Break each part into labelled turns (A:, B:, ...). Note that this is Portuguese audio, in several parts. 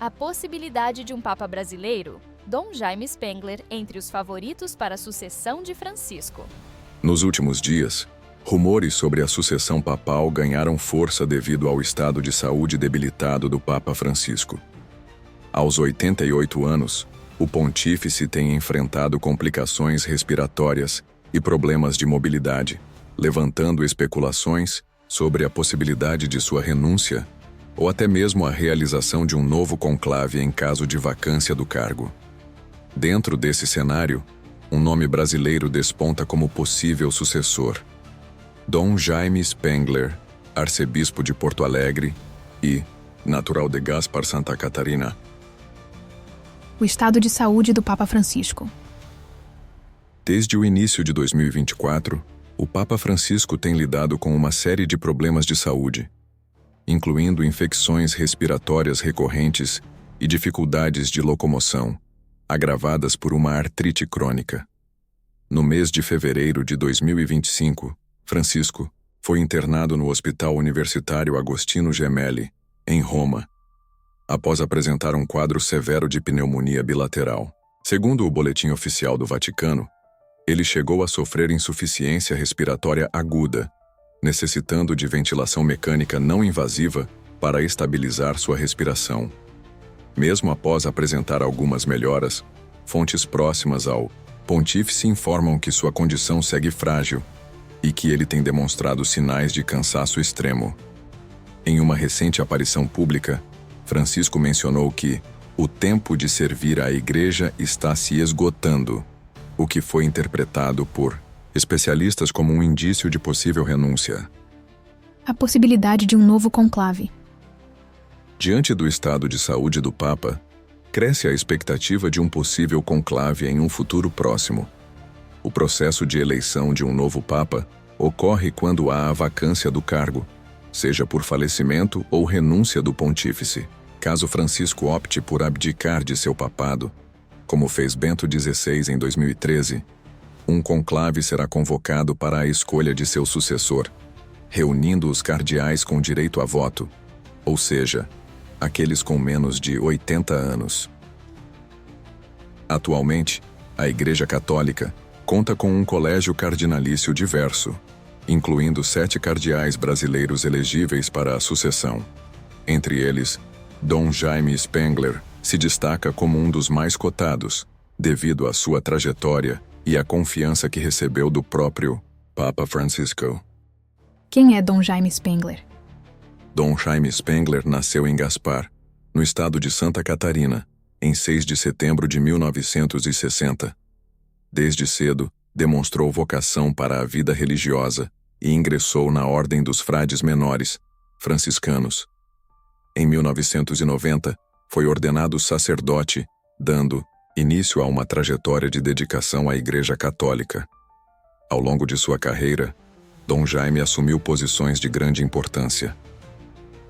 A: A possibilidade de um Papa brasileiro? Dom Jaime Spengler entre os favoritos para a sucessão de Francisco.
B: Nos últimos dias, rumores sobre a sucessão papal ganharam força devido ao estado de saúde debilitado do Papa Francisco. Aos 88 anos, o pontífice tem enfrentado complicações respiratórias e problemas de mobilidade, levantando especulações sobre a possibilidade de sua renúncia ou até mesmo a realização de um novo conclave em caso de vacância do cargo. Dentro desse cenário, um nome brasileiro desponta como possível sucessor: Dom Jaime Spengler, arcebispo de Porto Alegre e natural de Gaspar, Santa Catarina.
C: O estado de saúde do Papa Francisco.
B: Desde o início de 2024, o Papa Francisco tem lidado com uma série de problemas de saúde, incluindo infecções respiratórias recorrentes e dificuldades de locomoção, agravadas por uma artrite crônica. No mês de fevereiro de 2025, Francisco foi internado no Hospital Universitário Agostino Gemelli, em Roma, após apresentar um quadro severo de pneumonia bilateral. Segundo o boletim oficial do Vaticano, ele chegou a sofrer insuficiência respiratória aguda, necessitando de ventilação mecânica não invasiva para estabilizar sua respiração. Mesmo após apresentar algumas melhoras, fontes próximas ao pontífice informam que sua condição segue frágil e que ele tem demonstrado sinais de cansaço extremo. Em uma recente aparição pública, Francisco mencionou que o tempo de servir à Igreja está se esgotando, o que foi interpretado por especialistas como um indício de possível renúncia.
C: A possibilidade de um novo conclave.
B: Diante do estado de saúde do Papa, cresce a expectativa de um possível conclave em um futuro próximo. O processo de eleição de um novo Papa ocorre quando há a vacância do cargo, seja por falecimento ou renúncia do pontífice. Caso Francisco opte por abdicar de seu papado, como fez Bento XVI em 2013, um conclave será convocado para a escolha de seu sucessor, reunindo os cardeais com direito a voto, ou seja, aqueles com menos de 80 anos. Atualmente, a Igreja Católica conta com um colégio cardinalício diverso, incluindo 7 cardeais brasileiros elegíveis para a sucessão. Entre eles, Dom Jaime Spengler se destaca como um dos mais cotados, devido à sua trajetória e à confiança que recebeu do próprio Papa Francisco.
C: Quem é Dom Jaime Spengler?
B: Dom Jaime Spengler nasceu em Gaspar, no estado de Santa Catarina, em 6 de setembro de 1960. Desde cedo, demonstrou vocação para a vida religiosa e ingressou na Ordem dos Frades Menores, franciscanos. Em 1990, foi ordenado sacerdote, dando início a uma trajetória de dedicação à Igreja Católica. Ao longo de sua carreira, Dom Jaime assumiu posições de grande importância.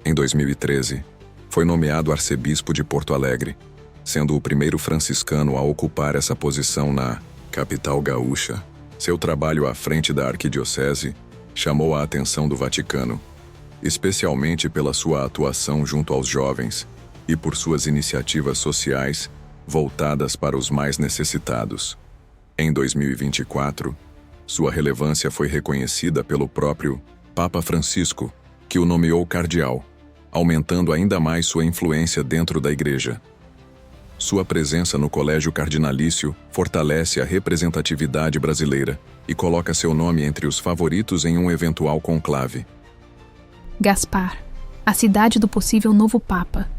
B: Em 2013, foi nomeado arcebispo de Porto Alegre, sendo o primeiro franciscano a ocupar essa posição na capital gaúcha. Seu trabalho à frente da arquidiocese chamou a atenção do Vaticano, especialmente pela sua atuação junto aos jovens e por suas iniciativas sociais voltadas para os mais necessitados. Em 2024, sua relevância foi reconhecida pelo próprio Papa Francisco, que o nomeou cardeal, aumentando ainda mais sua influência dentro da Igreja. Sua presença no Colégio Cardinalício fortalece a representatividade brasileira e coloca seu nome entre os favoritos em um eventual conclave.
C: Gaspar, a cidade do possível novo Papa.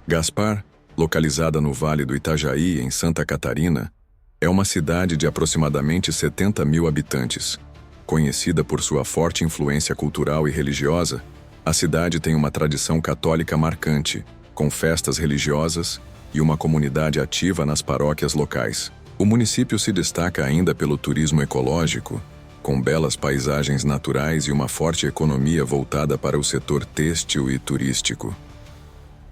B: Gaspar, localizada no Vale do Itajaí, em Santa Catarina, é uma cidade de aproximadamente 70 mil habitantes. Conhecida por sua forte influência cultural e religiosa, a cidade tem uma tradição católica marcante, com festas religiosas e uma comunidade ativa nas paróquias locais. O município se destaca ainda pelo turismo ecológico, com belas paisagens naturais e uma forte economia voltada para o setor têxtil e turístico.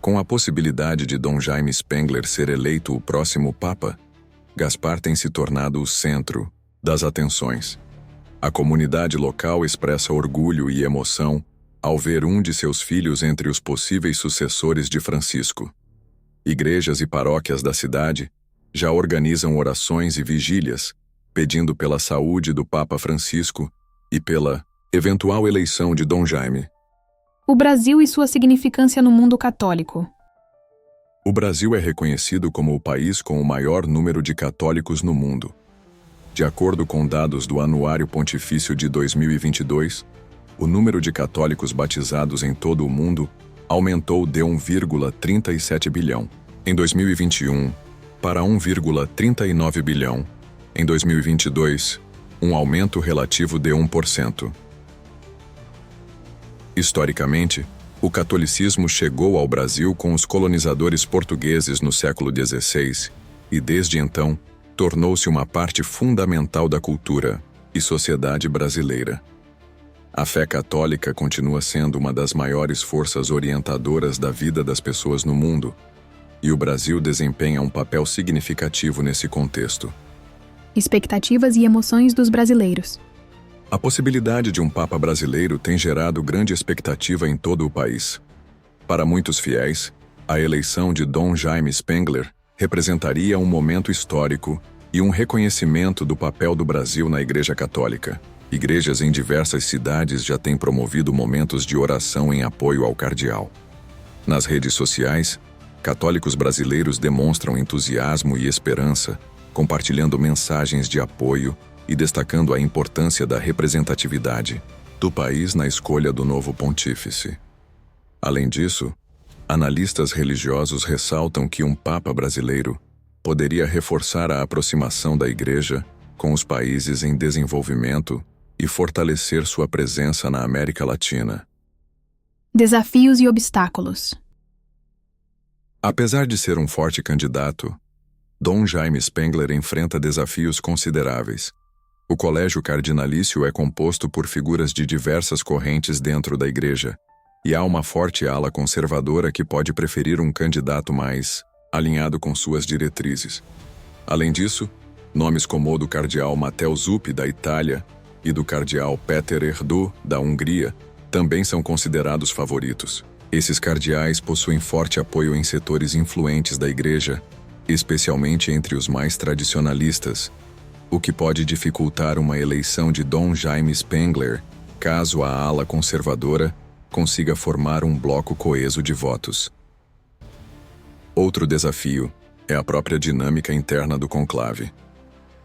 B: Com a possibilidade de Dom Jaime Spengler ser eleito o próximo Papa, Gaspar tem se tornado o centro das atenções. A comunidade local expressa orgulho e emoção ao ver um de seus filhos entre os possíveis sucessores de Francisco. Igrejas e paróquias da cidade já organizam orações e vigílias, pedindo pela saúde do Papa Francisco e pela eventual eleição de Dom Jaime.
C: O Brasil e sua significância no mundo católico.
B: O Brasil é reconhecido como o país com o maior número de católicos no mundo. De acordo com dados do Anuário Pontifício de 2022, o número de católicos batizados em todo o mundo aumentou de 1,37 bilhão em 2021 para 1,39 bilhão em 2022, um aumento relativo de 1%. Historicamente, o catolicismo chegou ao Brasil com os colonizadores portugueses no século XVI e, desde então, tornou-se uma parte fundamental da cultura e sociedade brasileira. A fé católica continua sendo uma das maiores forças orientadoras da vida das pessoas no mundo, e o Brasil desempenha um papel significativo nesse contexto.
C: Expectativas e emoções dos brasileiros.
B: A possibilidade de um Papa brasileiro tem gerado grande expectativa em todo o país. Para muitos fiéis, a eleição de Dom Jaime Spengler representaria um momento histórico e um reconhecimento do papel do Brasil na Igreja Católica. Igrejas em diversas cidades já têm promovido momentos de oração em apoio ao cardeal. Nas redes sociais, católicos brasileiros demonstram entusiasmo e esperança, compartilhando mensagens de apoio e destacando a importância da representatividade do país na escolha do novo pontífice. Além disso, analistas religiosos ressaltam que um Papa brasileiro poderia reforçar a aproximação da Igreja com os países em desenvolvimento e fortalecer sua presença na América Latina.
C: Desafios e obstáculos.
B: Apesar de ser um forte candidato, Dom Jaime Spengler enfrenta desafios consideráveis. O colégio cardinalício é composto por figuras de diversas correntes dentro da Igreja, e há uma forte ala conservadora que pode preferir um candidato mais alinhado com suas diretrizes. Além disso, nomes como o do cardeal Matteo Zuppi, da Itália, e do cardeal Péter Erdő, da Hungria, também são considerados favoritos. Esses cardeais possuem forte apoio em setores influentes da Igreja, especialmente entre os mais tradicionalistas, o que pode dificultar uma eleição de Dom Jaime Spengler, caso a ala conservadora consiga formar um bloco coeso de votos. Outro desafio é a própria dinâmica interna do conclave.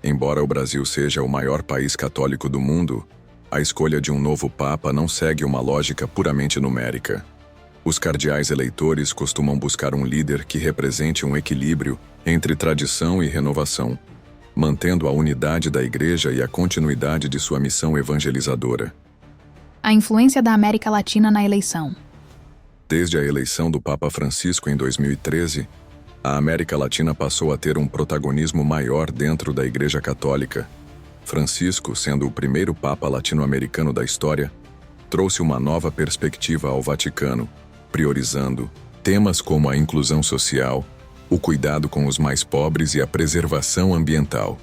B: Embora o Brasil seja o maior país católico do mundo, a escolha de um novo Papa não segue uma lógica puramente numérica. Os cardeais eleitores costumam buscar um líder que represente um equilíbrio entre tradição e renovação, mantendo a unidade da Igreja e a continuidade de sua missão evangelizadora.
C: A influência da América Latina na eleição.
B: Desde a eleição do Papa Francisco em 2013, a América Latina passou a ter um protagonismo maior dentro da Igreja Católica. Francisco, sendo o primeiro Papa latino-americano da história, trouxe uma nova perspectiva ao Vaticano, priorizando temas como a inclusão social, o cuidado com os mais pobres e a preservação ambiental.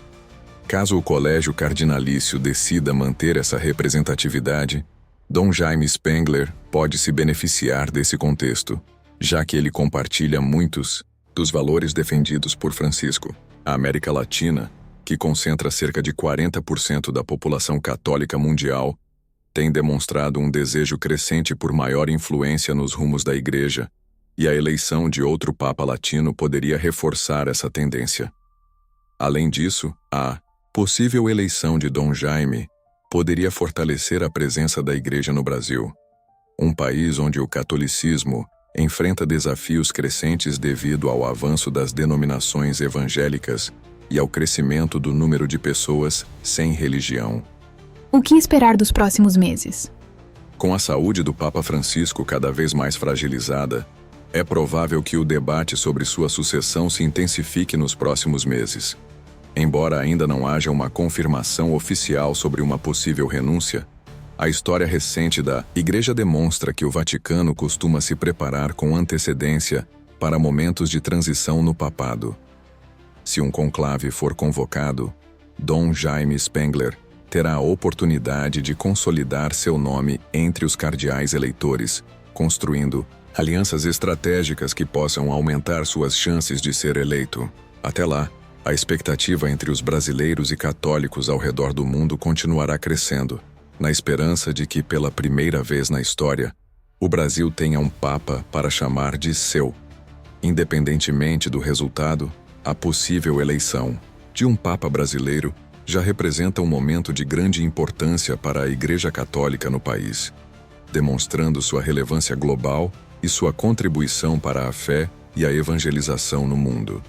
B: Caso o colégio cardinalício decida manter essa representatividade, Dom Jaime Spengler pode se beneficiar desse contexto, já que ele compartilha muitos dos valores defendidos por Francisco. A América Latina, que concentra cerca de 40% da população católica mundial, tem demonstrado um desejo crescente por maior influência nos rumos da Igreja, e a eleição de outro Papa latino poderia reforçar essa tendência. Além disso, a possível eleição de Dom Jaime poderia fortalecer a presença da Igreja no Brasil, um país onde o catolicismo enfrenta desafios crescentes devido ao avanço das denominações evangélicas e ao crescimento do número de pessoas sem religião.
C: O que esperar dos próximos meses?
B: Com a saúde do Papa Francisco cada vez mais fragilizada, é provável que o debate sobre sua sucessão se intensifique nos próximos meses. Embora ainda não haja uma confirmação oficial sobre uma possível renúncia, a história recente da Igreja demonstra que o Vaticano costuma se preparar com antecedência para momentos de transição no papado. Se um conclave for convocado, Dom Jaime Spengler terá a oportunidade de consolidar seu nome entre os cardeais eleitores, construindo alianças estratégicas que possam aumentar suas chances de ser eleito. Até lá, a expectativa entre os brasileiros e católicos ao redor do mundo continuará crescendo, na esperança de que, pela primeira vez na história, o Brasil tenha um Papa para chamar de seu. Independentemente do resultado, a possível eleição de um Papa brasileiro já representa um momento de grande importância para a Igreja Católica no país, demonstrando sua relevância global e sua contribuição para a fé e a evangelização no mundo.